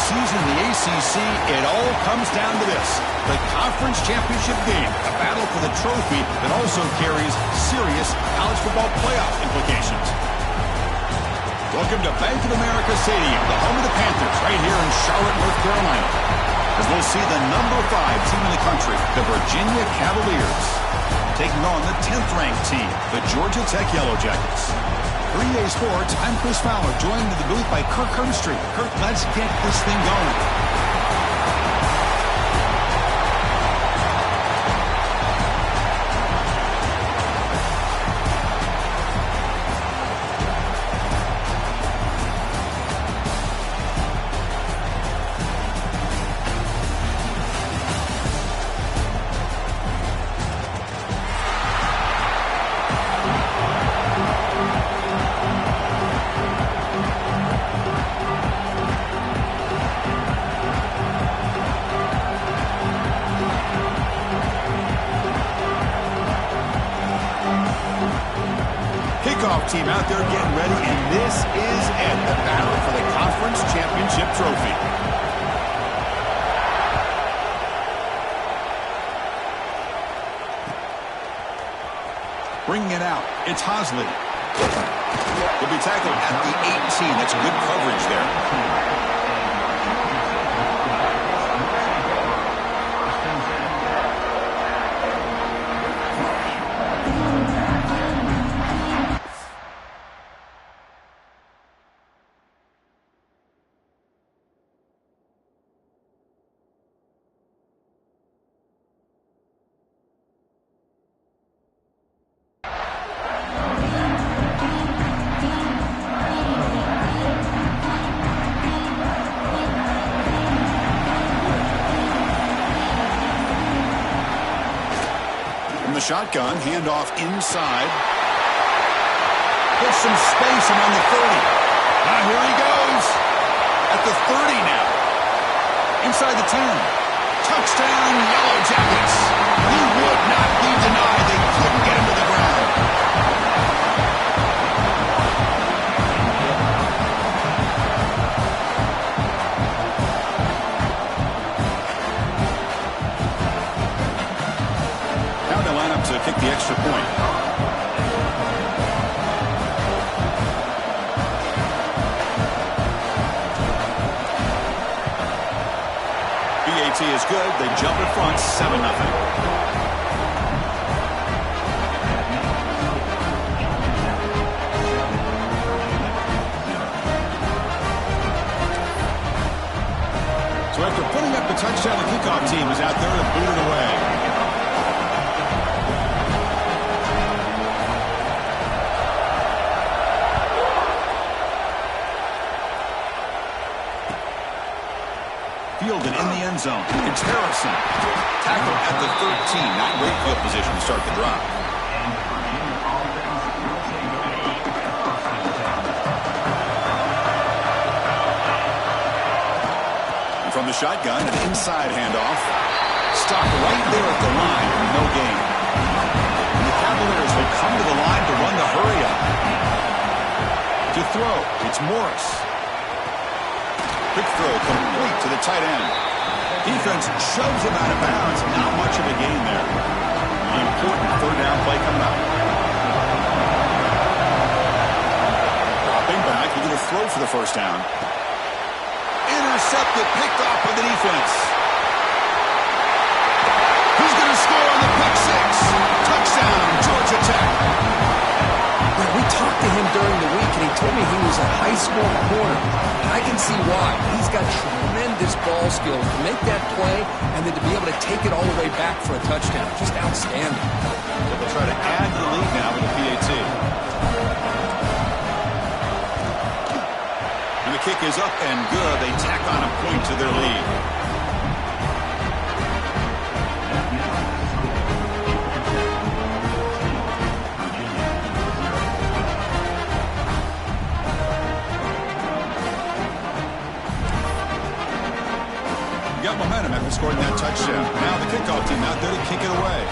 season in the ACC, it all comes down to this. The conference championship game, a battle for the trophy that also carries serious college football playoff implications. Welcome to Bank of America Stadium, the home of the Panthers, right here in Charlotte, North Carolina. As we'll see the number 5 team in the country, the Virginia Cavaliers, taking on the 10th-ranked team, the Georgia Tech Yellow Jackets. 3A Sports, I'm Chris Fowler, joined in the booth by Kirk Hermstreet. Kirk, let's get this thing going. Team out there getting ready, and this is it, the battle for the conference championship trophy. Bringing it out, it's Hosley. He'll be tackled at the 18. That's good coverage there. Shotgun, handoff inside. There's some space around the 30. Here he goes. At the 30 now. Inside the 10. Touchdown, Yellow Jackets. He would not be denied. They couldn't get him to the ground. To kick the extra point. BAT is good. They jump in front, 7-0. So after putting up the touchdown, the kickoff team is out there to boot it away. Fielded in the end zone. It's Harrison. Tackled at the 13. Not great field position to start the drive. And from the shotgun, an inside handoff. Stopped right there at the line. No gain. And the Cavaliers will come to the line to run the hurry up. To throw, it's Morris. Quick throw complete to the tight end. Defense shoves him out of bounds. Not much of a gain there. The important third down play coming up. Dropping back. He's going to throw for the first down. Intercepted. Picked off by the defense. He's going to score on the pick six. Touchdown, Georgia Tech. Yeah, we talked to him during the week, and he told me he was a high school corner. I can see why. He's got tremendous ball skills to make that play and then to be able to take it all the way back for a touchdown. Just outstanding. So they'll try to add to the lead now with the PAT. And the kick is up and good. They tack on a point to their lead. Got momentum after scoring that touchdown. Now the kickoff team out there to kick it away.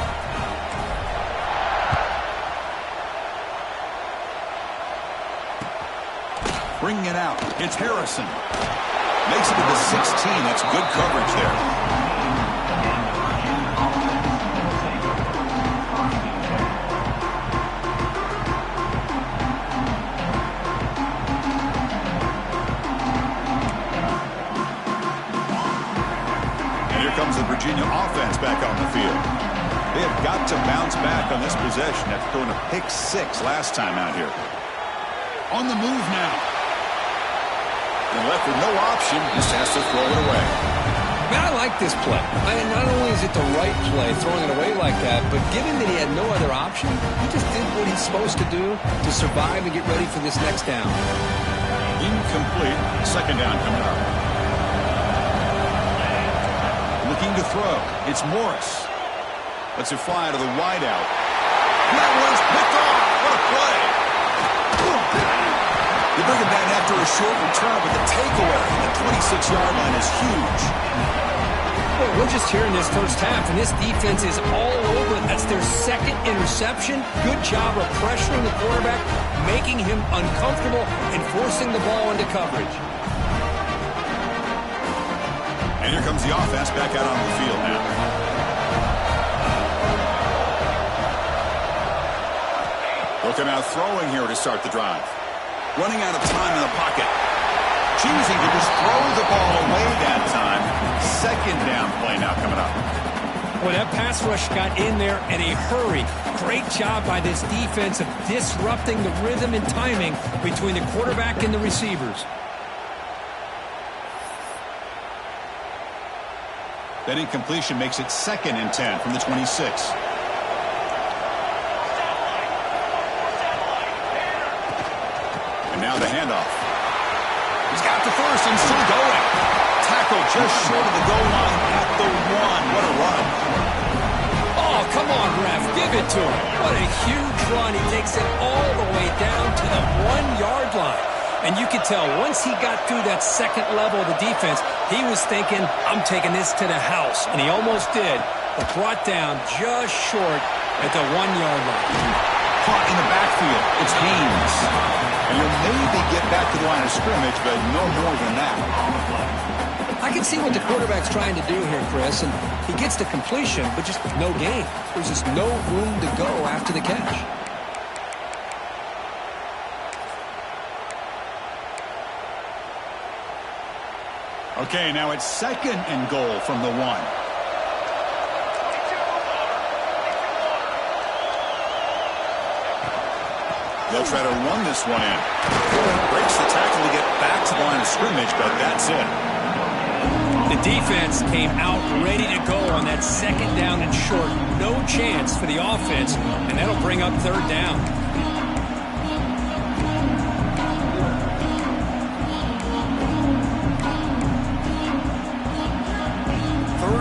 Bringing it out. It's Harrison. Makes it to the 16. That's good coverage there. And here comes the Virginia offense back on the field. They have got to bounce back on this possession after throwing a pick 6 last time out here. On the move now. And left with no option, just has to throw it away. Man, I like this play. Not only is it the right play, throwing it away like that, but given that he had no other option, he just did what he's supposed to do to survive and get ready for this next down. Incomplete. Second down coming up. Looking to throw. It's Morris. Lets it fly to the wideout. That one's picked off. What a play. You bring him down after a short return, but the takeaway at the 26-yard line is huge. Well, we're just here in this first half, and this defense is all over. That's their second interception. Good job of pressuring the quarterback, making him uncomfortable, and forcing the ball into coverage. And here comes the offense back out on the field now. They'll come out throwing here to start the drive. Running out of time in the pocket. Choosing to just throw the ball away that time. Second down play now coming up. Well, that pass rush got in there in a hurry. Great job by this defense of disrupting the rhythm and timing between the quarterback and the receivers. That incompletion makes it 2nd and 10 from the 26. And now the handoff. He's got the first and still going. Tackle just short of the goal line at the 1. What a run. Oh, come on, ref. Give it to him. What a huge run. He takes it all the way down to the 1-yard line. And you could tell once he got through that second level of the defense, he was thinking, I'm taking this to the house. And he almost did, but brought down just short at the 1-yard line. Caught in the backfield. It's Haynes. And he'll maybe get back to the line of scrimmage, but no more than that. I can see what the quarterback's trying to do here, Chris, and he gets the completion, but just no gain. There's just no room to go after the catch. Okay, now it's 2nd and goal from the 1. They'll try to run this one in. Breaks the tackle to get back to the line of scrimmage, but that's it. The defense came out ready to go on that 2nd down and short. No chance for the offense, and that'll bring up 3rd down.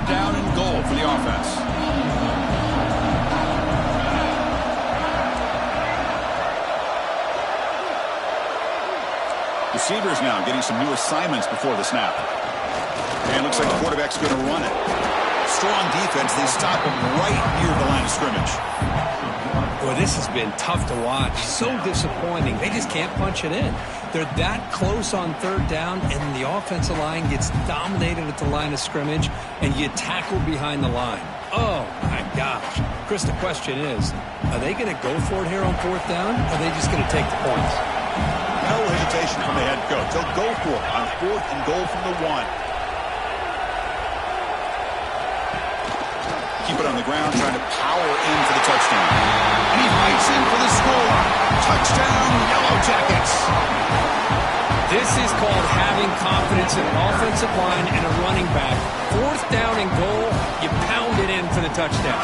Down and goal for the offense. Receivers now getting some new assignments before the snap. And looks like the quarterback's going to run it. Strong defense. They stop him right near the line of scrimmage. Boy, this has been tough to watch. So disappointing. They just can't punch it in. They're that close on 3rd down, and the offensive line gets dominated at the line of scrimmage, and you tackle behind the line. Oh, my gosh. Chris, the question is, are they going to go for it here on 4th down, or are they just going to take the points? No hesitation from the head coach. They'll go for it on 4th and goal from the 1. Keep it on the ground, trying to power in for the touchdown. And he fights in for the score. Touchdown, Yellow Jackets. This is called having confidence in an offensive line and a running back. 4th down and goal, you pound it in for the touchdown.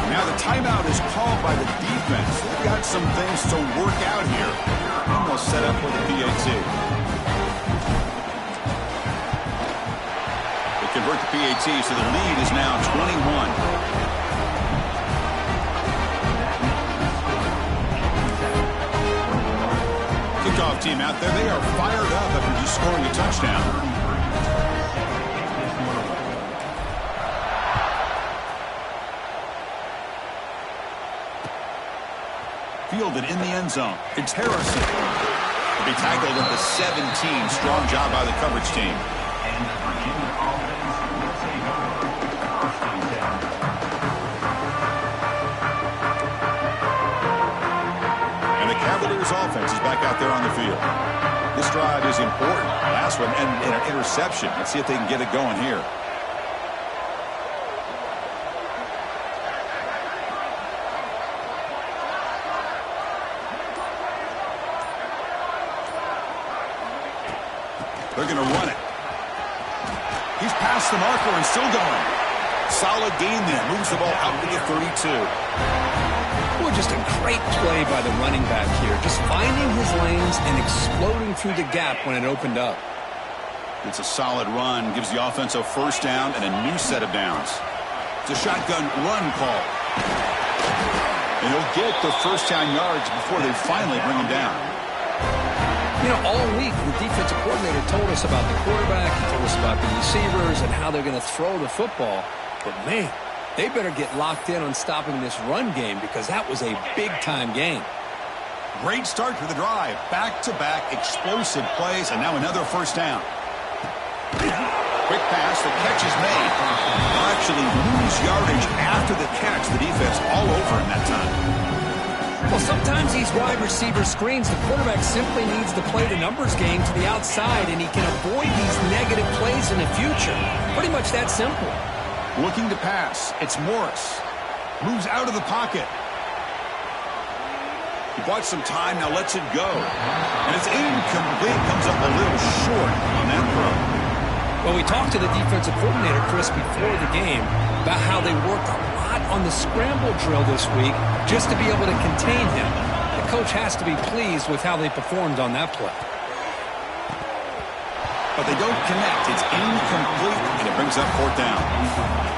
Now the timeout is called by the defense. They've got some things to work out here. And they'll set up with the PAT. They convert the PAT, so the lead is now 21. Kickoff team out there. They are fired up after just scoring a touchdown. Fielded in the end zone. It's Harrison. He'll be tackled at the 17. Strong job by the coverage team. Cavaliers offense is back out there on the field. This drive is important. Last one and an interception. Let's see if they can get it going here. They're going to run it. He's past the marker and still going. Solid gain then. Moves the ball out to the 32. Well, just a great play by the running back here. Just finding his lanes and exploding through the gap when it opened up. It's a solid run. Gives the offense a first down and a new set of downs. It's a shotgun run call. And he'll get the first down yards before they finally bring him down. You know, all week, the defensive coordinator told us about the quarterback. He told us about the receivers and how they're going to throw the football. But, man, they better get locked in on stopping this run game because that was a big-time game. Great start to the drive. Back-to-back explosive plays, and now another first down. Quick pass. The catch is made. They'll actually lose yardage after the catch. The defense all over in that time. Well, sometimes these wide receiver screens, the quarterback simply needs to play the numbers game to the outside, and he can avoid these negative plays in the future. Pretty much that simple. Looking to pass. It's Morris. Moves out of the pocket. He bought some time, now lets it go. And it's incomplete. Comes up a little short on that throw. Well, we talked to the defensive coordinator, Chris, before the game about how they worked a lot on the scramble drill this week just to be able to contain him. The coach has to be pleased with how they performed on that play. But they don't connect. It's incomplete, and it brings up fourth down.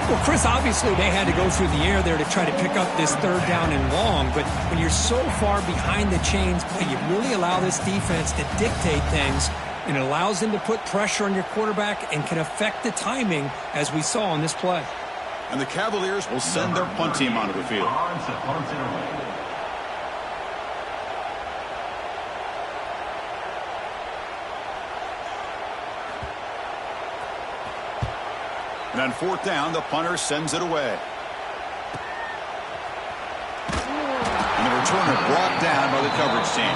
Well, Chris, obviously they had to go through the air there to try to pick up this third down and long, but when you're so far behind the chains, boy, you really allow this defense to dictate things, and it allows them to put pressure on your quarterback and can affect the timing, as we saw on this play. And the Cavaliers will send their punt team onto the field. And on fourth down, the punter sends it away. And the returner brought down by the coverage team.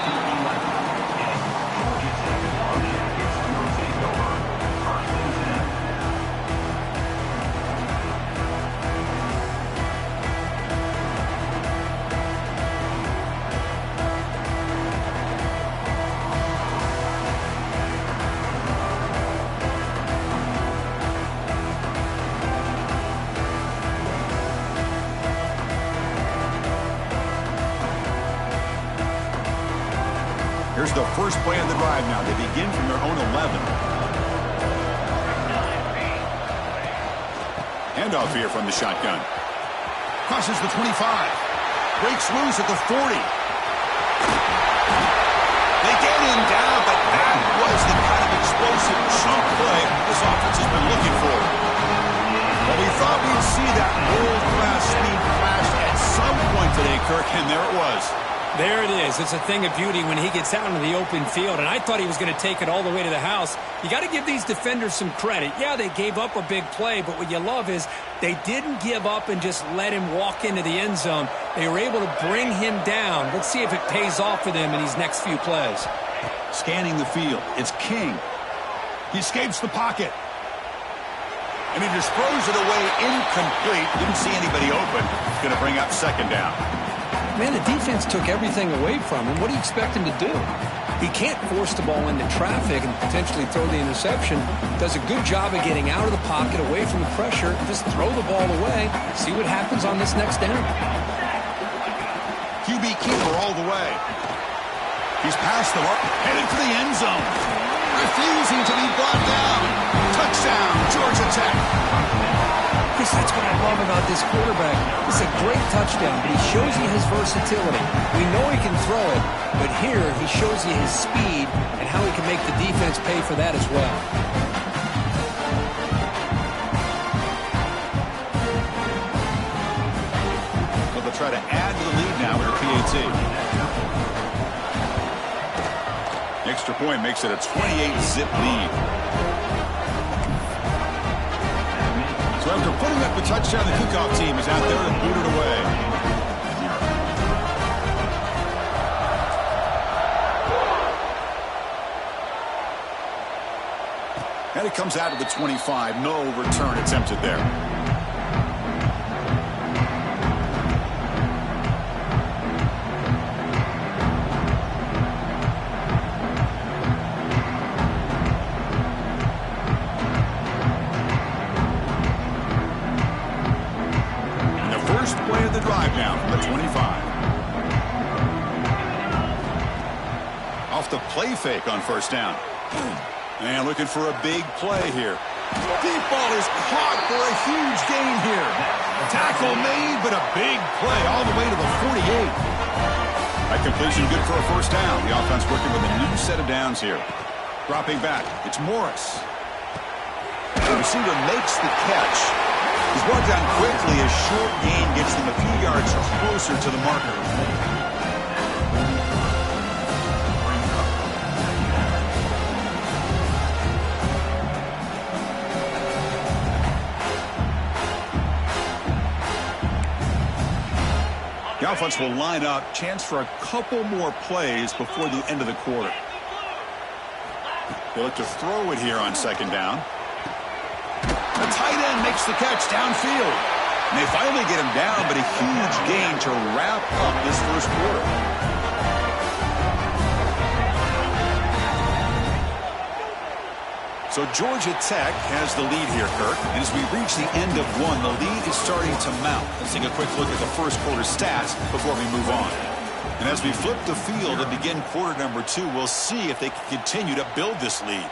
Here's the first play of the drive now. They begin from their own 11. Handoff here from the shotgun. Crosses the 25. Breaks loose at the 40. They get him down, but that was the kind of explosive chunk play this offense has been looking for. Well, we thought we'd see that world-class speed flash at some point today, Kirk, and there it was. There it is. It's a thing of beauty when he gets out into the open field, and I thought he was going to take it all the way to the house. You got to give these defenders some credit. Yeah, they gave up a big play, but what you love is they didn't give up and just let him walk into the end zone. They were able to bring him down. Let's see if it pays off for them in these next few plays. Scanning the field. It's King. He escapes the pocket. And he just throws it away incomplete. Didn't see anybody open. Going to bring up second down. Man, the defense took everything away from him. What do you expect him to do? He can't force the ball into traffic and potentially throw the interception. Does a good job of getting out of the pocket, away from the pressure, just throw the ball away, see what happens on this next down. QB keeper all the way. He's past the mark, headed for the end zone. Refusing to be brought down. Touchdown, Georgia Tech. Chris, that's what I love about this quarterback. It's a great touchdown, but he shows you his versatility. We know he can throw it, but here he shows you his speed and how he can make the defense pay for that as well. Well, they'll try to add to the lead now with a PAT. Extra point makes it a 28-zip lead. So after putting up the touchdown, the kickoff team is out there to boot it away. comes out of the 25. No return attempted there. And the first play of the drive now from the 25. Off the play fake on first down. And looking for a big play here. Deep ball is caught for a huge gain here. Tackle made, but a big play all the way to the 48. That completion good for a first down. The offense working with a new set of downs here. Dropping back, it's Morris. The receiver makes the catch. He's brought down quickly. A short gain gets them a few yards closer to the marker. The offense will line up. Chance for a couple more plays before the end of the quarter. They look to throw it here on second down. The tight end makes the catch downfield. And they finally get him down, but a huge gain to wrap up this first quarter. So Georgia Tech has the lead here, Kirk. And as we reach the end of one, the lead is starting to mount. Let's take a quick look at the first quarter stats before we move on. And as we flip the field and begin quarter number 2, we'll see if they can continue to build this lead.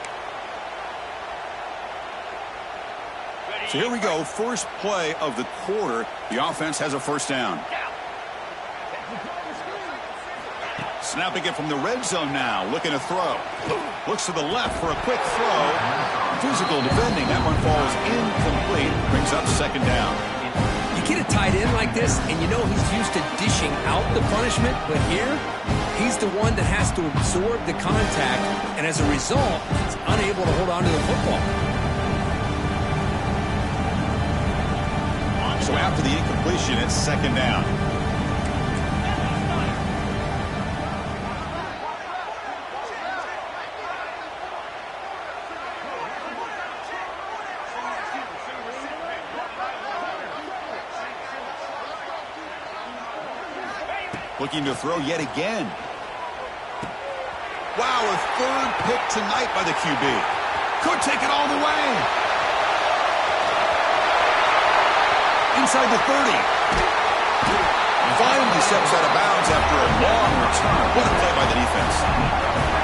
So here we go. First play of the quarter. The offense has a first down. Snapping it from the red zone now. Looking to throw. Looks to the left for a quick throw. Physical defending. That one falls incomplete. Brings up second down. You get a tight end like this, and you know he's used to dishing out the punishment. But here, he's the one that has to absorb the contact. And as a result, he's unable to hold on to the football. So after the incompletion, it's second down. Looking to throw yet again. Wow, a third pick tonight by the QB. Could take it all the way. Inside the 30. Finally steps out of bounds after a long return. What a play by the defense.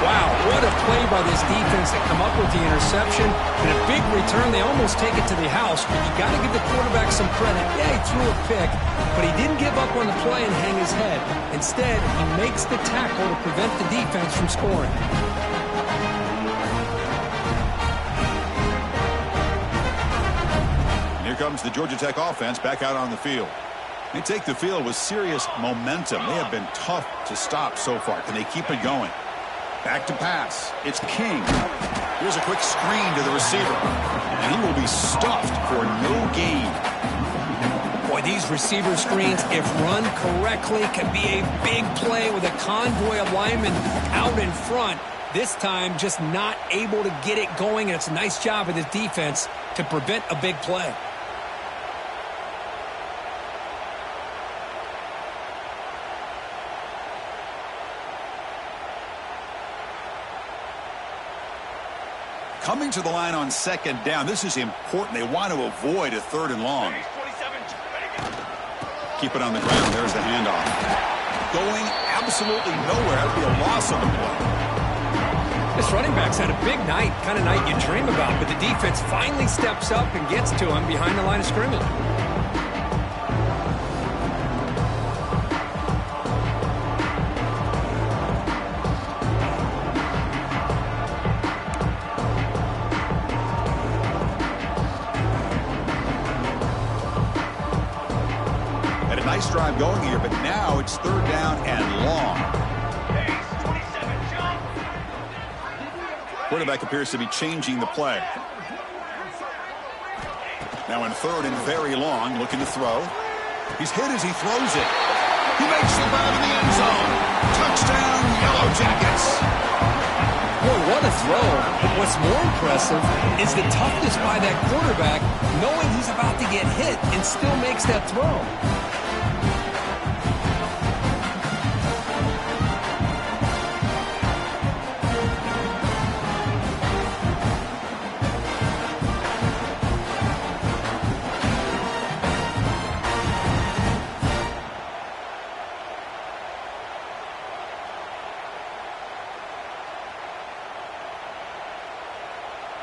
Wow, what a play by this defense to come up with the interception. And a big return. They almost take it to the house. But you got to give the quarterback some credit. Yeah, he threw a pick, but he didn't give up on the play and hang his head. Instead, he makes the tackle to prevent the defense from scoring. Here comes the Georgia Tech offense back out on the field. They take the field with serious momentum. They have been tough to stop so far. Can they keep it going? Back to pass. It's King. Here's a quick screen to the receiver. And he will be stuffed for no gain. Boy, these receiver screens, if run correctly, can be a big play with a convoy of linemen out in front. This time, just not able to get it going. And it's a nice job of the defense to prevent a big play. Coming to the line on second down. This is important. They want to avoid a third and long. Keep it on the ground. There's the handoff. Going absolutely nowhere. That would be a loss on the play. This running back's had a big night, kind of night you dream about, but the defense finally steps up and gets to him behind the line of scrimmage. Nice drive going here, but now it's third down and long. Quarterback appears to be changing the play. Now in third and very long, looking to throw. He's hit as he throws it. He makes the grab in the end zone. Touchdown, Yellow Jackets. Boy, what a throw. What's more impressive is the toughness by that quarterback, knowing he's about to get hit and still makes that throw.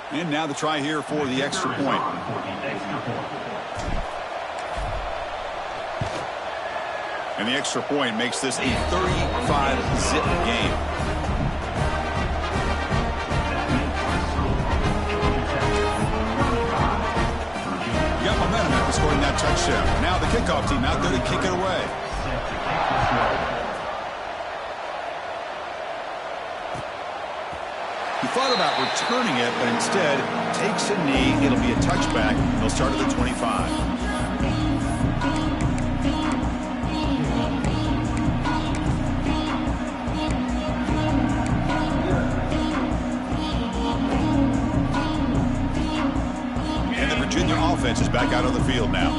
And now the try here for the extra point. And the extra point makes this a 35-zip game. You got momentum after scoring that touchdown. Now the kickoff team out there to kick it away. He thought about returning it, but instead takes a knee. It'll be a touchback. They'll start at the 25. And the Virginia offense is back out on the field now.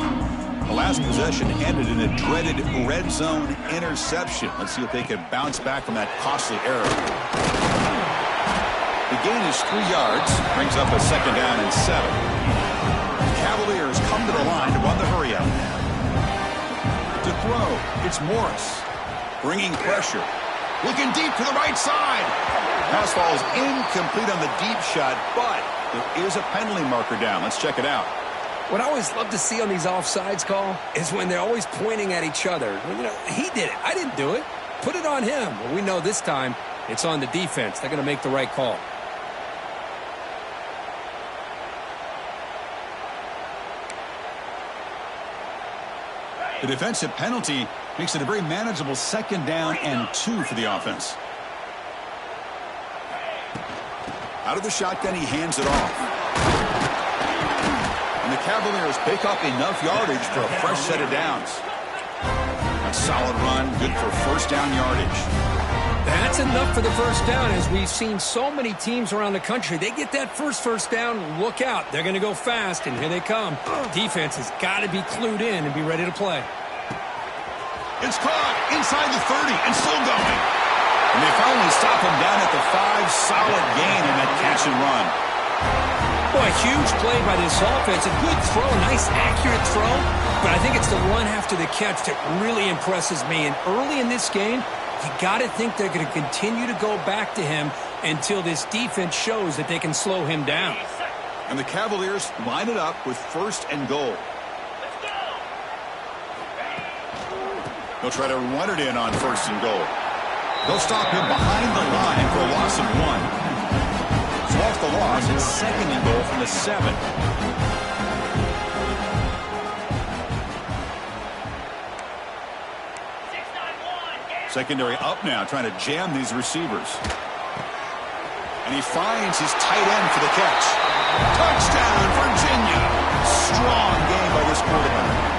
The last possession ended in a dreaded red zone interception. Let's see if they can bounce back from that costly error. The gain is 3 yards, brings up a second down and 7. The Cavaliers come to the line to run the hurry-up. To throw, it's Morris. Bringing pressure. Looking deep to the right side. Pass falls incomplete on the deep shot, but there is a penalty marker down. Let's check it out. What I always love to see on these offsides call is when they're always pointing at each other. You know, he did it. I didn't do it. Put it on him. Well, we know this time it's on the defense. They're going to make the right call. The defensive penalty makes it a very manageable second down and 2 for the offense. Out of the shotgun, he hands it off. And the Cavaliers pick up enough yardage for a fresh set of downs. A solid run, good for first down yardage. That's enough for the first down, as we've seen so many teams around the country. They get that first down, look out. They're going to go fast, and here they come. Defense has got to be clued in and be ready to play. It's caught inside the 30 and still going. And they finally stop him down at the 5. Solid gain in that catch and run. Boy, huge play by this offense. A good throw, nice accurate throw. But I think it's the run after the catch that really impresses me. And early in this game, you got to think they're going to continue to go back to him until this defense shows that they can slow him down. And the Cavaliers line it up with 1st and goal. They'll try to run it in on 1st and goal. They'll stop him behind the line for a loss of 1. So off the loss, it's 2nd and goal from the 7. Secondary up now, trying to jam these receivers. And he finds his tight end for the catch. Touchdown, Virginia! Strong game by this quarterback.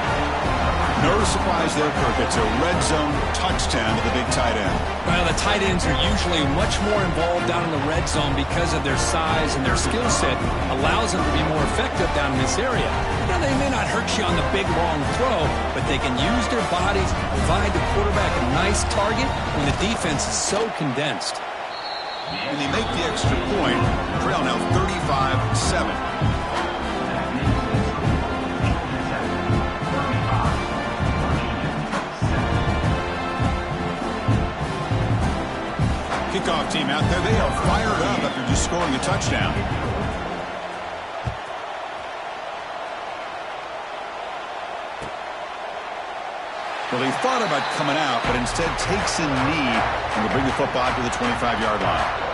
No surprise there, Kirk. It's a red zone touchdown to the big tight end. Well, the tight ends are usually much more involved down in the red zone because of their size, and their skill set allows them to be more effective down in this area. Now, they may not hurt you on the big, long throw, but they can use their bodies, provide the quarterback a nice target when the defense is so condensed. And they make the extra point. Trail now 35-7. Kickoff team out there, they are fired up after just scoring a touchdown. Well, he thought about coming out, but instead takes a knee and will bring the football to the 25-yard line.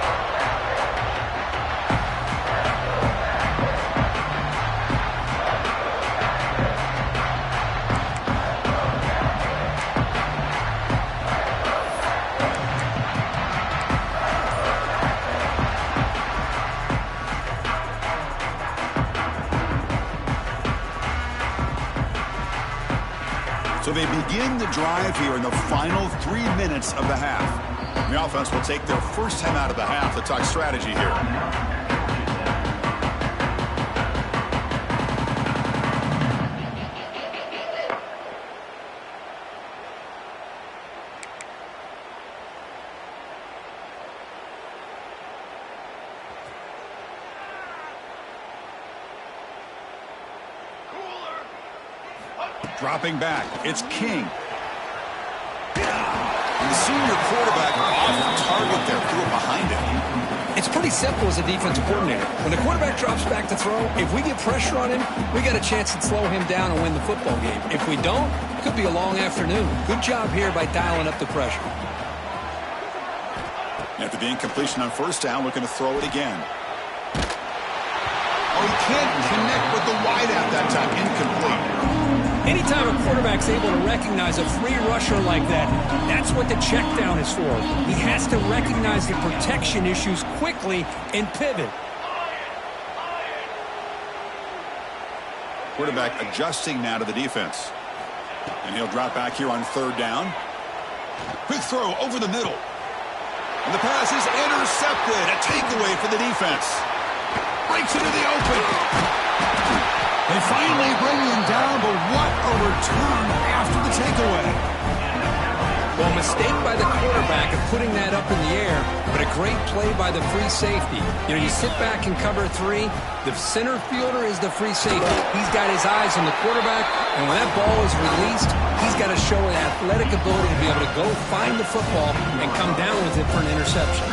So they begin the drive here in the final 3 minutes of the half. The offense will take their first time out of the half to talk strategy here. Dropping back, it's King. And the senior quarterback off target there, threw it behind him. It's pretty simple as a defensive coordinator. When the quarterback drops back to throw, if we get pressure on him, we got a chance to slow him down and win the football game. If we don't, it could be a long afternoon. Good job here by dialing up the pressure. After the incompletion on first down, looking to throw it again. Oh, he can't connect with the wideout that time. Incomplete. Anytime a quarterback's able to recognize a free rusher like that, that's what the check down is for. He has to recognize the protection issues quickly and pivot. Quarterback adjusting now to the defense. And he'll drop back here on third down. Quick throw over the middle. And the pass is intercepted. A takeaway for the defense. Breaks into the open. They finally bring him down, but what a return after the takeaway. Well, a mistake by the quarterback of putting that up in the air, but a great play by the free safety. You know, you sit back and cover three. The center fielder is the free safety. He's got his eyes on the quarterback, and when that ball is released, he's got to show an athletic ability to be able to go find the football and come down with it for an interception.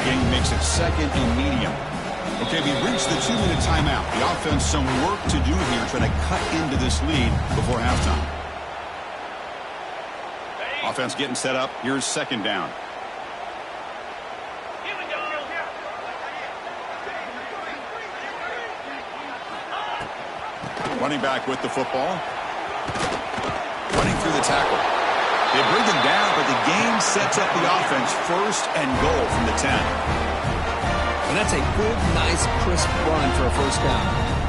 King makes it second and medium. Okay, we reached the 2-minute timeout. The offense some work to do here, trying to cut into this lead before halftime. Offense getting set up. Here's second down. Running back with the football. Running through the tackle. They bring him down, but the game sets up the offense first and goal from the 10. And that's a good, nice, crisp run for a first down.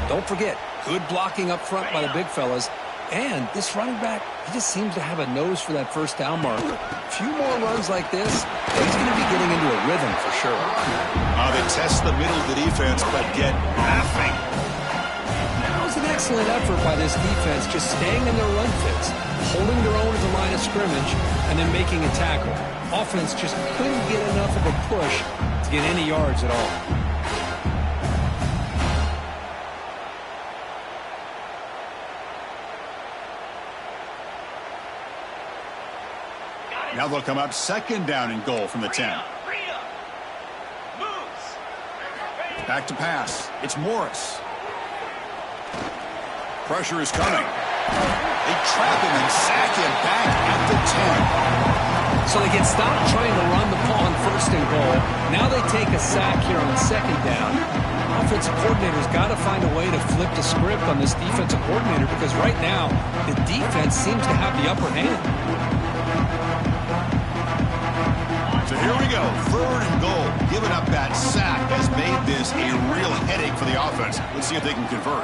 Don't forget, good blocking up front by the big fellas. And this running back, he just seems to have a nose for that first down marker. A few more runs like this, he's going to be getting into a rhythm for sure. They test the middle of the defense, but get nothing. That was an excellent effort by this defense, just staying in their run fits, holding their own at the line of scrimmage, and then making a tackle. Offense just couldn't get enough of a push to get any yards at all. Now they'll come up second down and goal from the 10. Back to pass. It's Morris. Pressure is coming. They trap him and sack him back at the 10. So they get stopped trying to run the ball on first and goal. Now they take a sack here on second down. Offensive coordinator's got to find a way to flip the script on this defensive coordinator because right now the defense seems to have the upper hand. So here we go, third and goal. Giving up that sack has made this a real headache for the offense. Let's see if they can convert.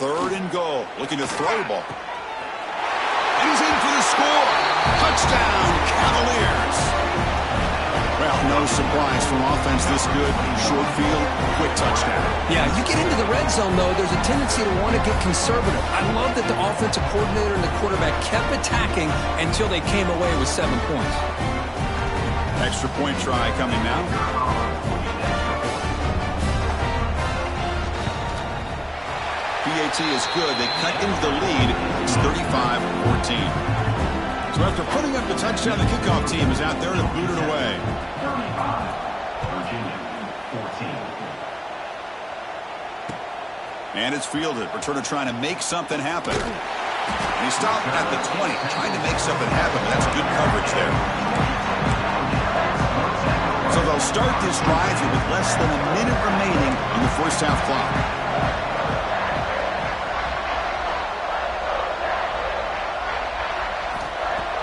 Third and goal, looking to throw the ball. And he's in for the score. Touchdown, Cavaliers. Well, no surprise from offense this good. Short field, quick touchdown. Yeah, you get into the red zone, though, there's a tendency to want to get conservative. I love that the offensive coordinator and the quarterback kept attacking until they came away with 7 points. Extra point try coming now. PAT is good. They cut into the lead. It's 35-14. So after putting up the touchdown, the kickoff team is out there to boot it away. And it's fielded. Returner trying to make something happen. And he stopped at the 20, trying to make something happen. But that's good coverage there. So they'll start this drive here with less than a minute remaining on the first half clock.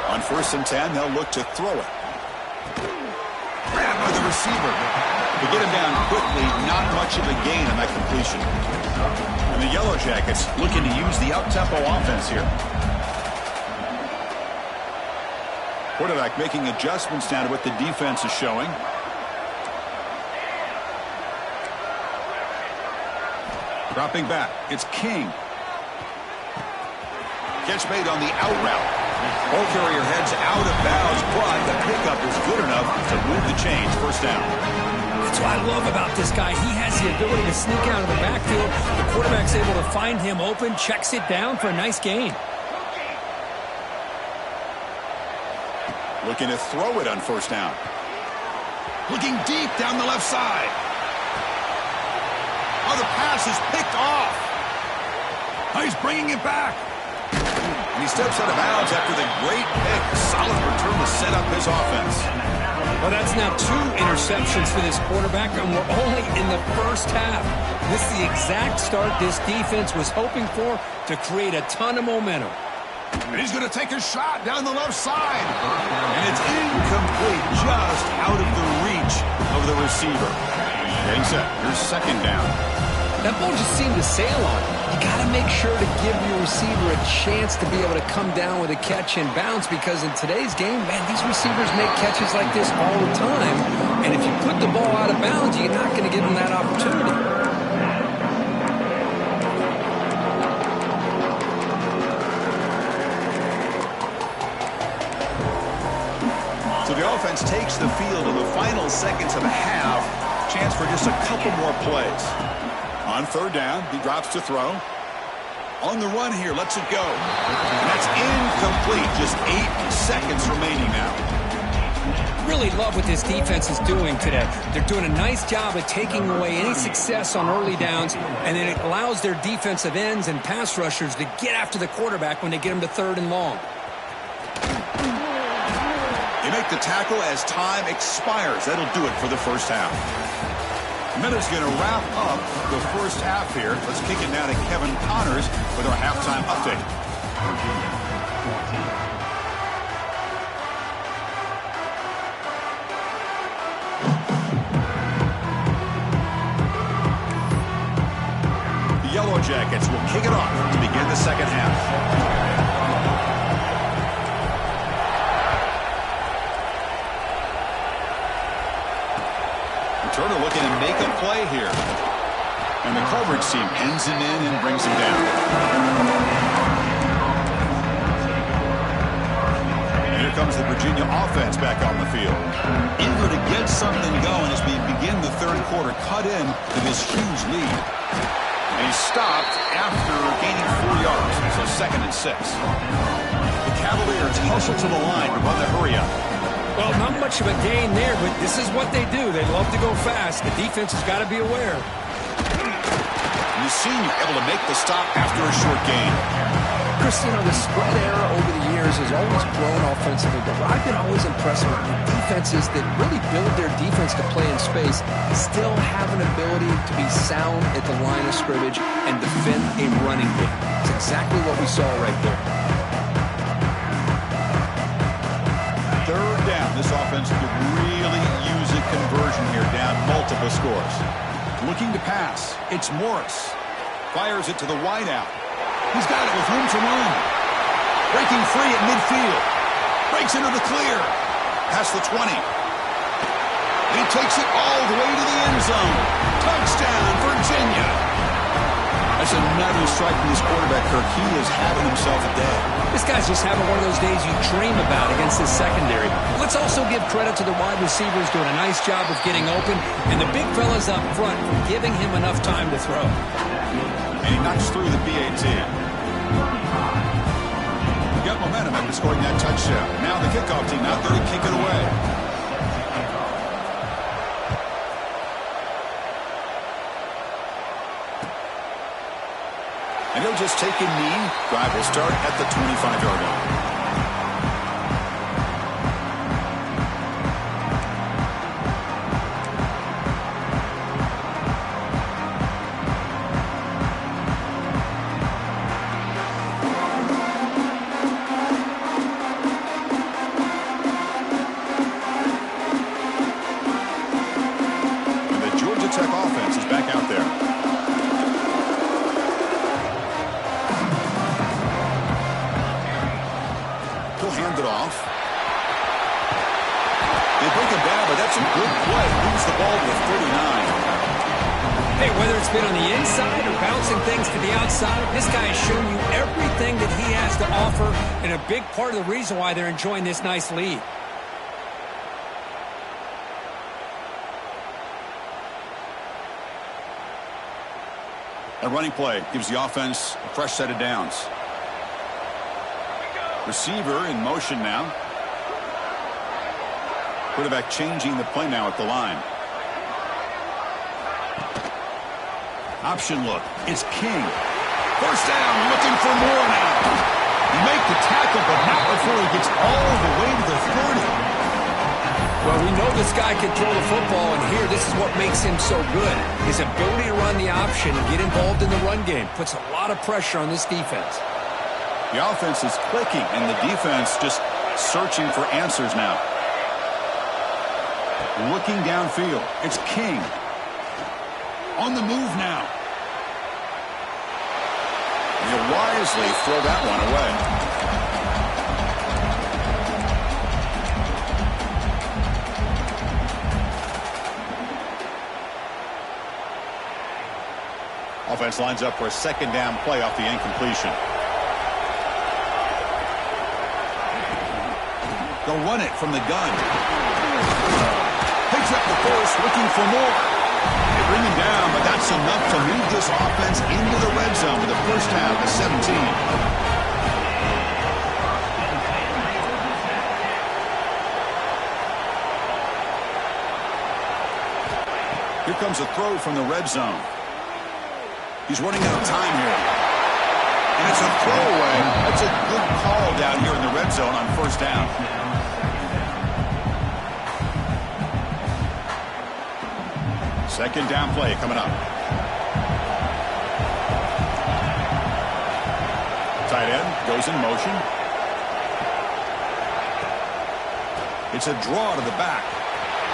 On 1st and 10, they'll look to throw it. Grabbed by the receiver. They get him down quickly, not much of a gain on that completion. And the Yellow Jackets looking to use the up-tempo offense here. Quarterback making adjustments now to what the defense is showing. Dropping back, it's King. Catch made on the out route. Ball carrier heads out of bounds, but the pickup is good enough to move the chains. First down. That's what I love about this guy. He has the ability to sneak out of the backfield. The quarterback's able to find him open, checks it down for a nice gain. Looking to throw it on first down. Looking deep down the left side. Oh, the pass is picked off. Oh, he's bringing it back. And he steps out of bounds after the great pick. Solid return to set up his offense. Well, that's now 2 interceptions for this quarterback, and we're only in the first half. This is the exact start this defense was hoping for to create a ton of momentum. And he's going to take a shot down the left side. And it's incomplete, just out of the reach of the receiver. Getting set. Here's second down. That ball just seemed to sail on. You got to make sure to give your receiver a chance to be able to come down with a catch and bounce, because in today's game, man, these receivers make catches like this all the time. And if you put the ball out of bounds, you're not going to give them that opportunity. So the offense takes the field in the final seconds of the half. Chance for just a couple more plays. On third down, he drops to throw. On the run here, lets it go. And that's incomplete. Just 8 seconds remaining now. Really love what this defense is doing today. They're doing a nice job of taking away any success on early downs, and then it allows their defensive ends and pass rushers to get after the quarterback when they get him to third and long. They make the tackle as time expires. That'll do it for the first half. Miller's going to wrap up the first half here. Let's kick it now to Kevin Connors with our halftime update. The Yellow Jackets will kick it off to begin the second half. Turner looking to make a play here. And the coverage team pins him in and brings him down. And here comes the Virginia offense back on the field. Eager to get something going as we begin the third quarter. Cut in to this huge lead. And he stopped after gaining 4 yards. So 2nd and 6. The Cavaliers hustle to the line to run the hurry up. Well, not much of a gain there, but this is what they do. They love to go fast. The defense has got to be aware. And the senior able to make the stop after a short gain. Chris, you know, the spread era over the years has always grown offensively, but what I've been always impressed with the defenses that really build their defense to play in space still have an ability to be sound at the line of scrimmage and defend a running game. It's exactly what we saw right there. Third down. This offense could really use a conversion here, down multiple scores. Looking to pass. It's Morris. Fires it to the wideout. He's got it with room to run. Breaking free at midfield. Breaks into the clear. Past the 20. He takes it all the way to the end zone. Touchdown, Virginia. That's another strike from this quarterback, Kirk. He is having himself a day. This guy's just having one of those days you dream about against this secondary. Let's also give credit to the wide receivers doing a nice job of getting open, and the big fellas up front for giving him enough time to throw. And he knocks through the BAT. He got momentum after scoring that touchdown. Now the kickoff team out there to kick it away. And he'll just take a knee. Drive will start at the 25-yard line. And the Georgia Tech offense is back out there. Hand it off. They break him down, but that's a good play. Moves the ball to the 39. Hey, whether it's been on the inside or bouncing things to the outside, this guy has shown you everything that he has to offer, and a big part of the reason why they're enjoying this nice lead. A running play gives the offense a fresh set of downs. Receiver in motion now. Quarterback changing the play now at the line. Option look. It's King. First down, looking for more now. You make the tackle, but not before he gets all the way to the 30. Well, we know this guy can throw the football, and here, this is what makes him so good. His ability to run the option and get involved in the run game puts a lot of pressure on this defense. The offense is clicking, and the defense just searching for answers now. Looking downfield. It's King. On the move now. He'll wisely throw that one away. Offense lines up for a second down play off the incompletion. They'll run it from the gun. Picks up the first, looking for more. They bring him down, but that's enough to move this offense into the red zone with a first down to 17. Here comes a throw from the red zone. He's running out of time here. And it's a throwaway. That's a good call down here in the red zone on first down. Second down play coming up. Tight end goes in motion. It's a draw to the back.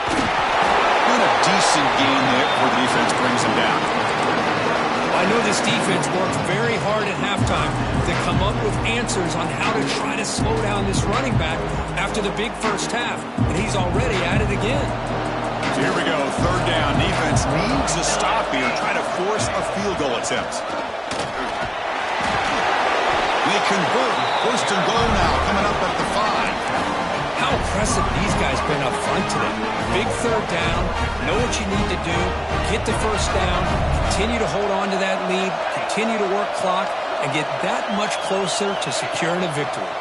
And a decent gain there before the defense brings him down. I know this defense worked very hard at halftime to come up with answers on how to try to slow down this running back after the big first half, and he's already at it again. So here we go, third down. Defense needs a stop here, trying to force a field goal attempt. They convert. First and goal now, coming up at the 5. How impressive these guys been up front today. Big third down, know what you need to do, get the first down, continue to hold on to that lead, continue to work clock, and get that much closer to securing a victory.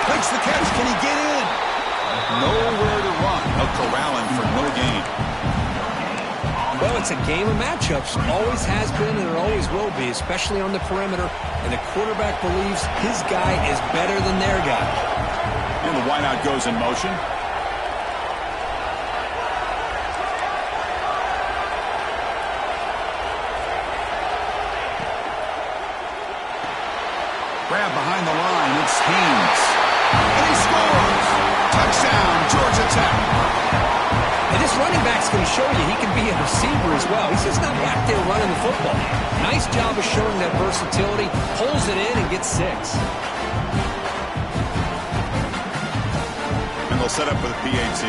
Makes the catch. Can he get in? Nowhere to run. They'll corral him for no gain. Well, it's a game of matchups. Always has been and it always will be, especially on the perimeter. And the quarterback believes his guy is better than their guy. And the wideout goes in motion. Grab behind the line. It's Haynes. And he scores. Touchdown, Georgia Tech. And this running back's going to show you he can be a receiver as well. He's just not back there running the football. Nice job of showing that versatility. Pulls it in and gets 6. And they'll set up with a PAT.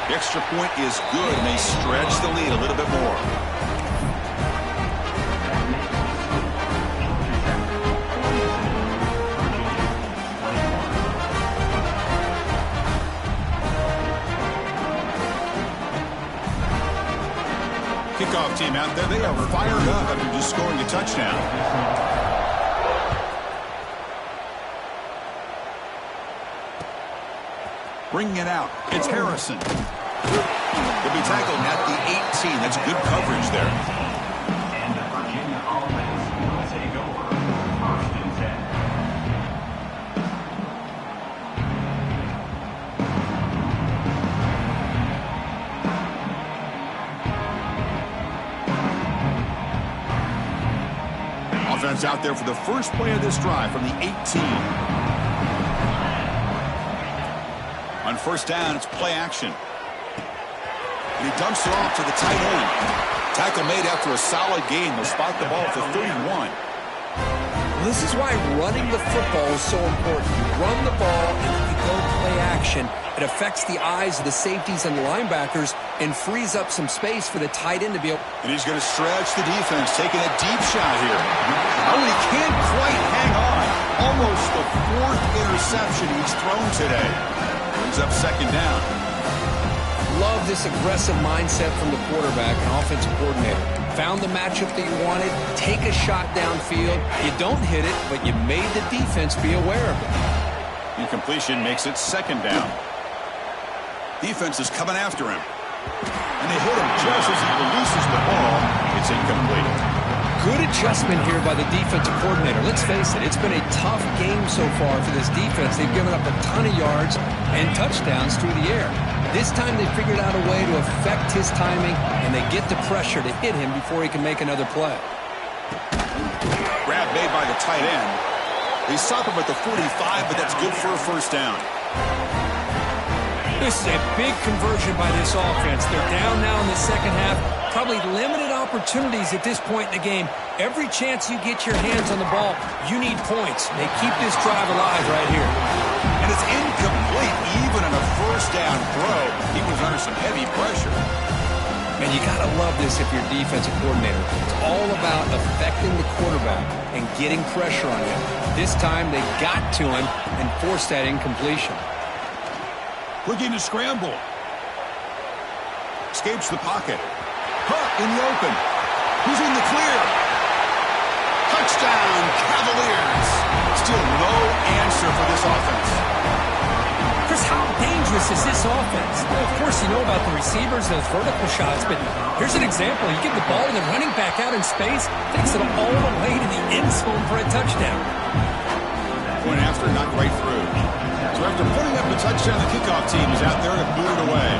The extra point is good, and they stretch the lead a little bit more. Kickoff team out there, they are fired up after just scoring a touchdown. Bringing it out, it's Harrison. He'll be tackled at the 18. That's good coverage there. Offense out there for the first play of this drive from the 18. On first down, it's play action. And he dumps it off to the tight end. Tackle made after a solid gain. They'll spot the ball at the 31. This is why running the football is so important. You run the ball and you go play action. It affects the eyes of the safeties and the linebackers and frees up some space for the tight end to be able. And he's going to stretch the defense, taking a deep shot here. Oh, he can't quite hang on. Almost the fourth interception he's thrown today. Brings up second down. Love this aggressive mindset from the quarterback and offensive coordinator. Found the matchup that you wanted, take a shot downfield. You don't hit it, but you made the defense be aware of it. Incompletion makes it second down. Defense is coming after him. And they hit him just as he releases the ball. It's incomplete. Good adjustment here by the defensive coordinator. Let's face it, it's been a tough game so far for this defense. They've given up a ton of yards and touchdowns through the air. This time they figured out a way to affect his timing, and they get the pressure to hit him before he can make another play. Grab made by the tight end. They stop him at the 45, but that's good for a first down. This is a big conversion by this offense. They're down now in the second half. Probably limited opportunities at this point in the game. Every chance you get your hands on the ball, you need points. They keep this drive alive right here. And it's incomplete even on a first down throw. He was under some heavy pressure. Man, you got to love this if you're a defensive coordinator. It's all about affecting the quarterback and getting pressure on him. This time they got to him and forced that incompletion. Looking to scramble. Escapes the pocket. Hunt in the open. Who's in the clear? Touchdown, Cavaliers. Still no answer for this offense. Chris, how dangerous is this offense? Well, of course, you know about the receivers, those vertical shots, but here's an example. You give the ball to the running back out in space, takes it all the way to the end zone for a touchdown. Point after, not right through. So after putting up the touchdown, the kickoff team is out there to boot it away.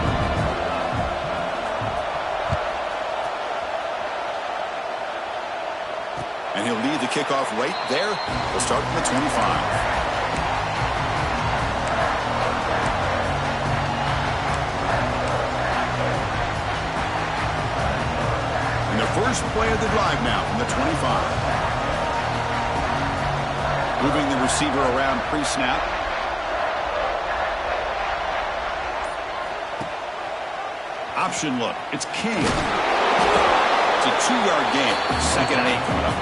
And he'll lead the kickoff right there. We'll start from the 25. And the first play of the drive now from the 25. Moving the receiver around pre-snap. Option look. It's King. It's a 2-yard gain. 2nd and 8 coming up.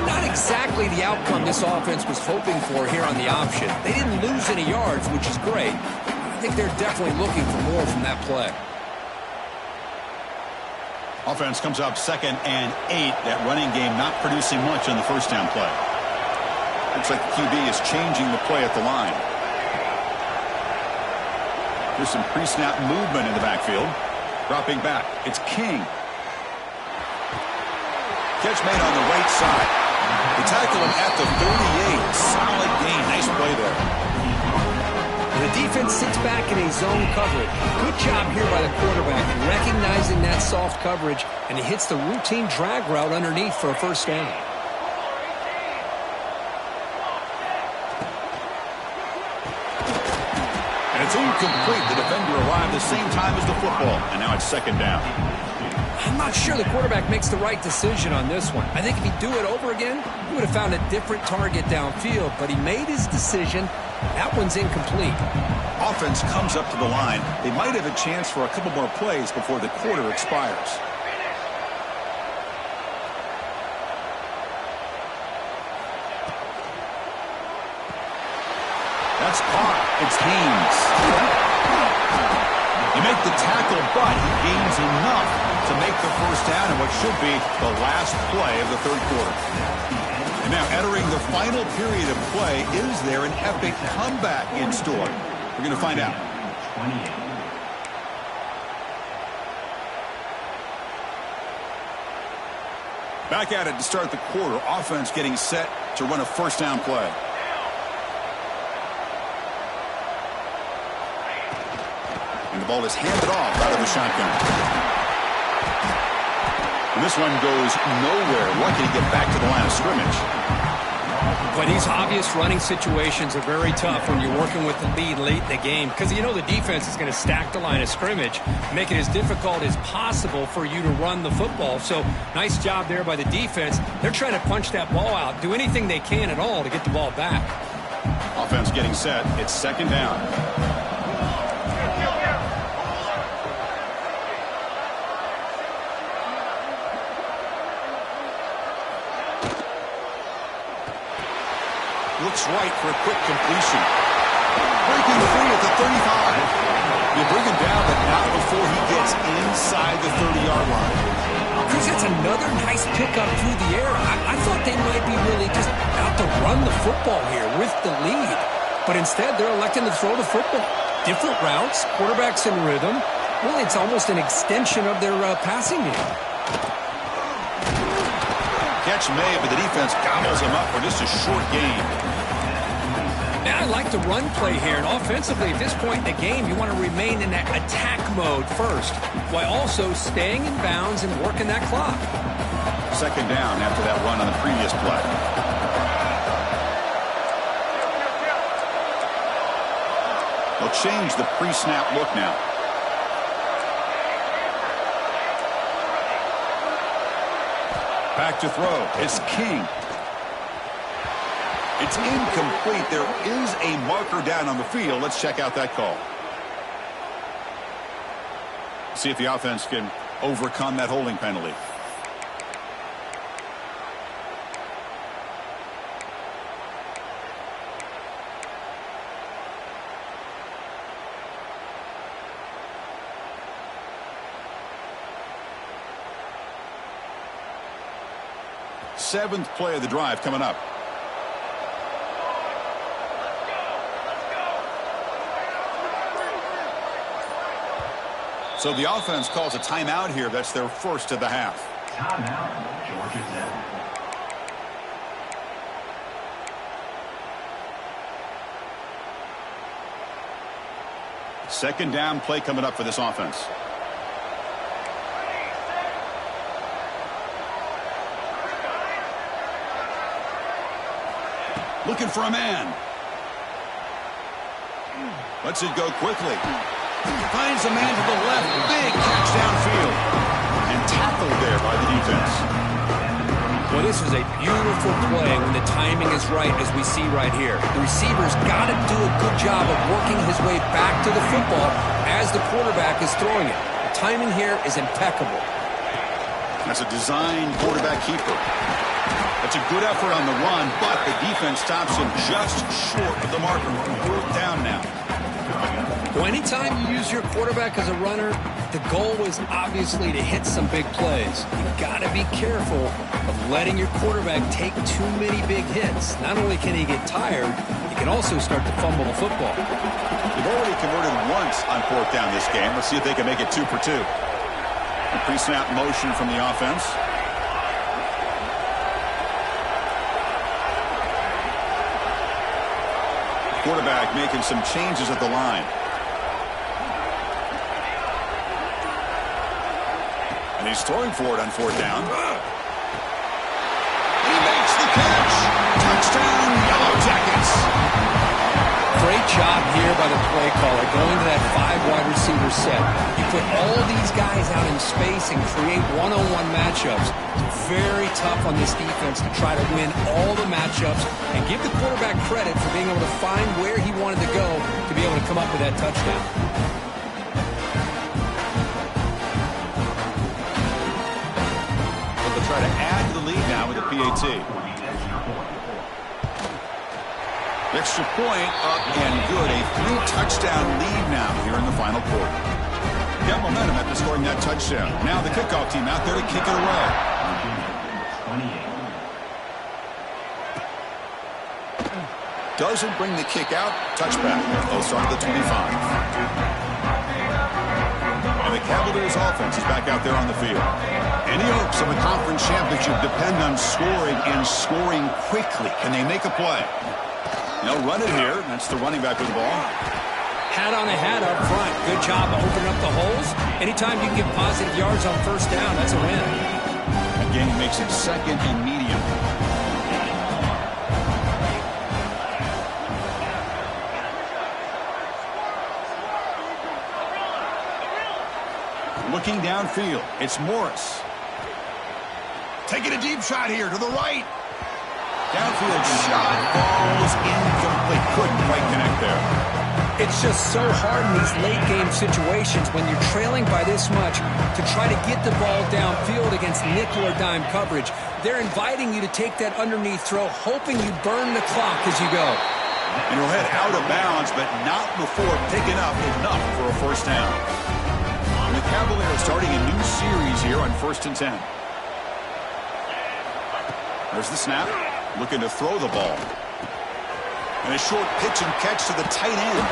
Not exactly the outcome this offense was hoping for here on the option. They didn't lose any yards, which is great. I think they're definitely looking for more from that play. Offense comes up 2nd and 8. That running game not producing much on the first down play. Looks like the QB is changing the play at the line. There's some pre-snap movement in the backfield. Dropping back. It's King. Catch made on the right side. They tackle him at the 38. Solid gain. Nice play there. The defense sits back in a zone coverage. Good job here by the quarterback recognizing that soft coverage, and he hits the routine drag route underneath for a first down. And it's incomplete. The defender arrived the same time as the football, and now it's 2nd down. I'm not sure the quarterback makes the right decision on this one. I think if he'd do it over again, he would have found a different target downfield, but he made his decision. That one's incomplete. Offense comes up to the line. They might have a chance for a couple more plays before the quarter expires. That's caught. It's Haynes. You make the tackle, but he gains enough to make the first down in what should be the last play of the third quarter. And now entering the final period of play, is there an epic comeback in store? We're going to find out. Back at it to start the quarter. Offense getting set to run a first down play. And the ball is handed off out of the shotgun. And this one goes nowhere. Lucky to get back to the line of scrimmage. But these obvious running situations are very tough when you're working with the lead late in the game because you know the defense is going to stack the line of scrimmage, make it as difficult as possible for you to run the football. So nice job there by the defense. They're trying to punch that ball out, do anything they can at all to get the ball back. Offense getting set. It's second down. Looks right for a quick completion. Breaking free at the 35. You bring him down, but not before he gets inside the 30-yard line. Chris, that's another nice pickup through the air. I thought they might be really just out to run the football here with the lead. But instead, they're electing to throw the football. Different routes, quarterbacks in rhythm. Really, it's almost an extension of their passing game. Catch made, but the defense gobbles him up for just a short gain. Now, I like the run play here, and offensively at this point in the game, you want to remain in that attack mode first, while also staying in bounds and working that clock. Second down after that run on the previous play. They'll change the pre-snap look now. Back to throw. It's King. It's incomplete. There is a marker down on the field. Let's check out that call. See if the offense can overcome that holding penalty. Seventh play of the drive coming up. So the offense calls a timeout here. That's their first of the half. Timeout, Georgia Tech. Second down play coming up for this offense. Looking for a man. Lets it go quickly. Finds a man to the left. Big catch downfield. And tackled there by the defense. Well, this is a beautiful play when the timing is right, as we see right here. The receiver's got to do a good job of working his way back to the football as the quarterback is throwing it. The timing here is impeccable. That's a design quarterback keeper. That's a good effort on the run, but the defense stops him just short of the marker. Fourth down now. Well, anytime you use your quarterback as a runner, the goal is obviously to hit some big plays. You've got to be careful of letting your quarterback take too many big hits. Not only can he get tired, he can also start to fumble the football. They've already converted once on fourth down this game. Let's see if they can make it 2 for 2. A pre-snap motion from the offense. Quarterback making some changes at the line. And he's throwing for it on fourth down. He makes the catch. Touchdown, Yellow Jackets. Great job here by the play caller, going to that 5 wide receiver set. You put all these guys out in space and create one-on-one matchups. It's very tough on this defense to try to win all the matchups and give the quarterback credit for being able to find where he wanted to go to be able to come up with that touchdown. They'll try to add to the lead now with a PAT. Extra point up and good. A 3-touchdown lead now here in the final quarter. Got momentum after scoring that touchdown. Now the kickoff team out there to kick it away. Doesn't bring the kick out. Touchback. They'll start at the 25. And the Cavaliers offense is back out there on the field. Any hopes of a conference championship depend on scoring and scoring quickly. Can they make a play? They'll run it here. That's the running back with the ball. Hat on a hat up front. Good job of opening up the holes. Anytime you can get positive yards on first down, that's a win. That game makes it second and medium. downfield. It's Morris. Taking a deep shot here to the right. Downfield shot falls incomplete. Couldn't quite connect there. It's just so hard in these late-game situations when you're trailing by this much to try to get the ball downfield against nickel or dime coverage. They're inviting you to take that underneath throw, hoping you burn the clock as you go. And he'll head out of bounds, but not before picking up enough for a first down. And the Cavaliers starting a new series here on 1st and 10. There's the snap. Looking to throw the ball. And a short pitch and catch to the tight end.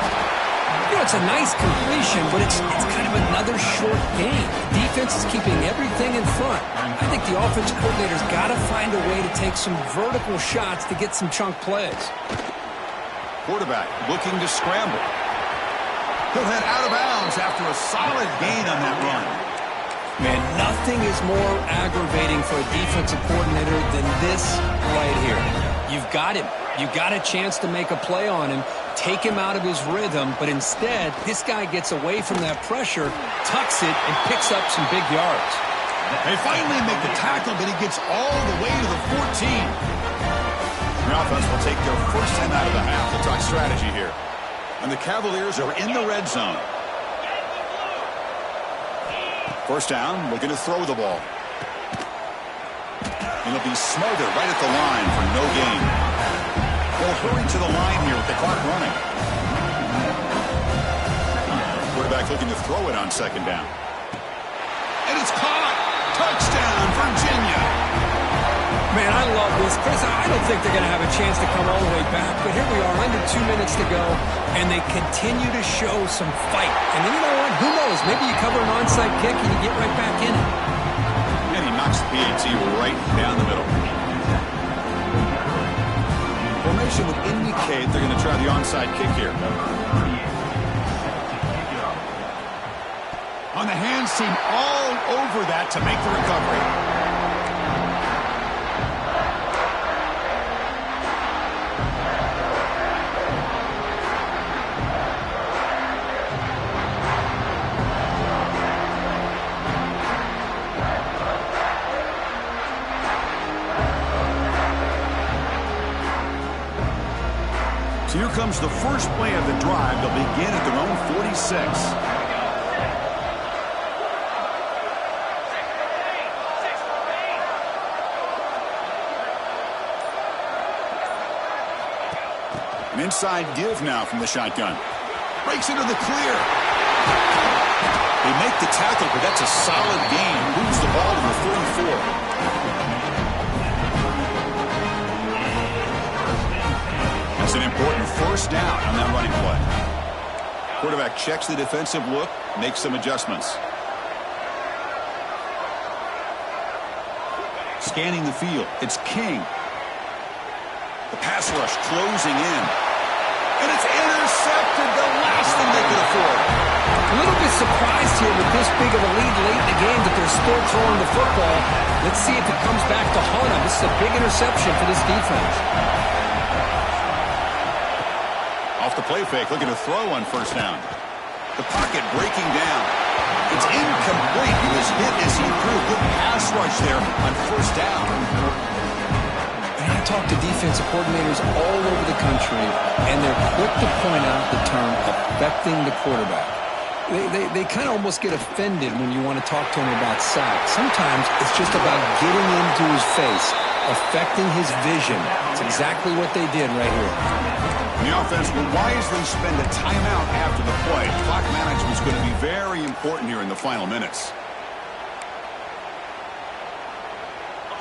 You know, it's a nice completion, but it's kind of another short game. Defense is keeping everything in front. I think the offensive coordinator's got to find a way to take some vertical shots to get some chunk plays. Quarterback looking to scramble. He'll head out of bounds after a solid gain on that run. Man, nothing is more aggravating for a defensive coordinator than this right here. You've got him. You've got a chance to make a play on him, take him out of his rhythm, but instead, this guy gets away from that pressure, tucks it, and picks up some big yards. They finally make the tackle, but he gets all the way to the 14. The offense will take their first 10 out of the half. We'll talk strategy here. And the Cavaliers are in the red zone. First down, looking to throw the ball. And he'll be smothered right at the line for no gain. They'll hurry to the line here with the clock running. Quarterback looking to throw it on second down. And it's caught! Touchdown, Virginia! Man, I love this. Chris, I don't think they're going to have a chance to come all the way back, but here we are, under 2 minutes to go, and they continue to show some fight. And then you know what? Who knows? Maybe you cover an onside kick and you get right back in it. And he knocks the PAT right down the middle. Formation would indicate they're going to try the onside kick here. On the hands team all over that to make the recovery. So here comes the first play of the drive. They'll begin at their own 46. An inside give now from the shotgun. Breaks into the clear. They make the tackle, but that's a solid gain. Moves the ball to the 34. That's an important first down on that running play. Quarterback checks the defensive look, makes some adjustments. Scanning the field, it's King. The pass rush closing in. And it's intercepted, the last thing they could afford. A little bit surprised here with this big of a lead late in the game that they're still throwing the football. Let's see if it comes back to haunt them. This is a big interception for this defense. Off the play fake, looking to throw on first down. The pocket breaking down. It's incomplete. He was hit as he threw. Good pass rush there on first down. And I talk to defensive coordinators all over the country, and they're quick to point out the term affecting the quarterback. They kind of almost get offended when you want to talk to them about sacks. Sometimes it's just about getting into his face, affecting his vision. It's exactly what they did right here. The offense will wisely spend a timeout after the play. Clock management is going to be very important here in the final minutes.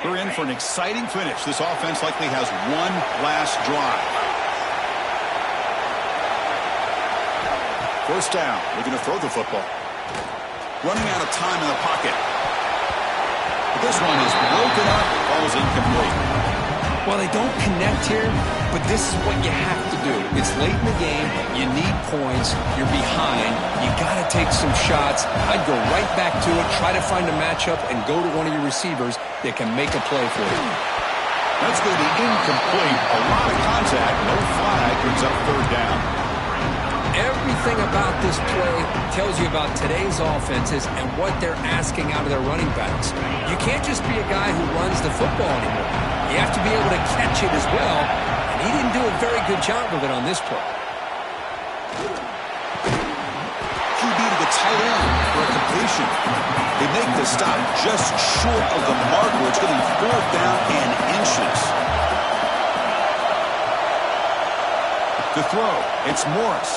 We're in for an exciting finish. This offense likely has one last drive. First down, looking to throw the football. Running out of time in the pocket. But this one is broken up, falls incomplete. Well, they don't connect here, but this is what you have to do. It's late in the game. You need points. You're behind. You got to take some shots. I'd go right back to it, try to find a matchup, and go to one of your receivers that can make a play for you. That's going to be incomplete. A lot of contact. No flag. Brings up third down. Everything about this play tells you about today's offenses and what they're asking out of their running backs. You can't just be a guy who runs the football anymore. You have to be able to catch it as well, and he didn't do a very good job of it on this play. QB to the tight end for a completion. They make the stop just short of the mark where it's getting 4th down and inches. To throw, it's Morris.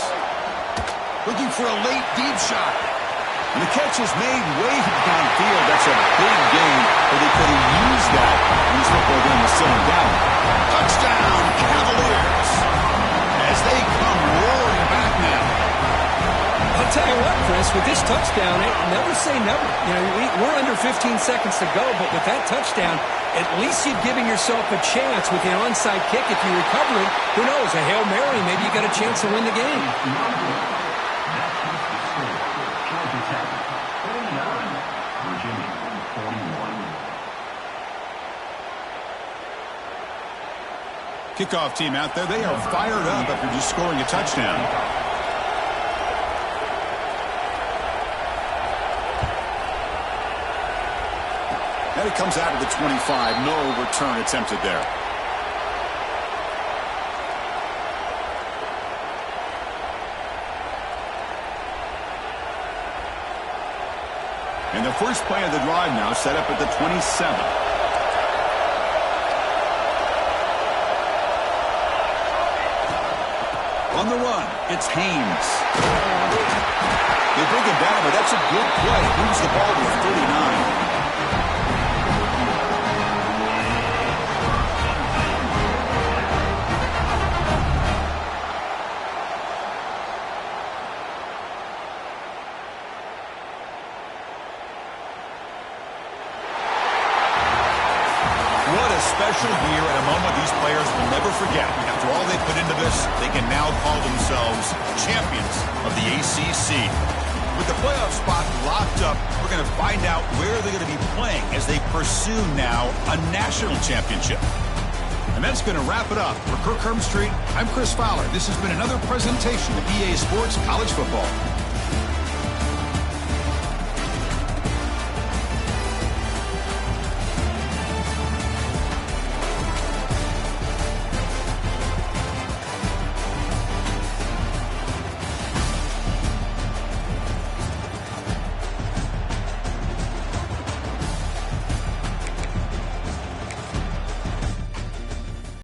Looking for a late deep shot. And the catch is made way downfield. That's a big gain, but they could have used that when this football game was slowing down. Touchdown, Cavaliers! As they come roaring back now. I'll tell you what, Chris, with this touchdown, never say never. You know, we're under 15 seconds to go, but with that touchdown, at least you're giving yourself a chance with the onside kick. If you recover it, who knows, a Hail Mary, maybe you got a chance to win the game. Kickoff team out there, they are fired up after just scoring a touchdown. And it comes out of the 25. No return attempted there. And the first play of the drive now set up at the 27. On the run, it's Haynes. They bring him down, but that's a good play. Moves the ball to 39. Special year and a moment these players will never forget. After all they put into this, they can now call themselves champions of the ACC. With the playoff spot locked up, we're going to find out where they're going to be playing as they pursue now a national championship. And that's going to wrap it up. For Kirk Street, I'm Chris Fowler. This has been another presentation of EA Sports College Football.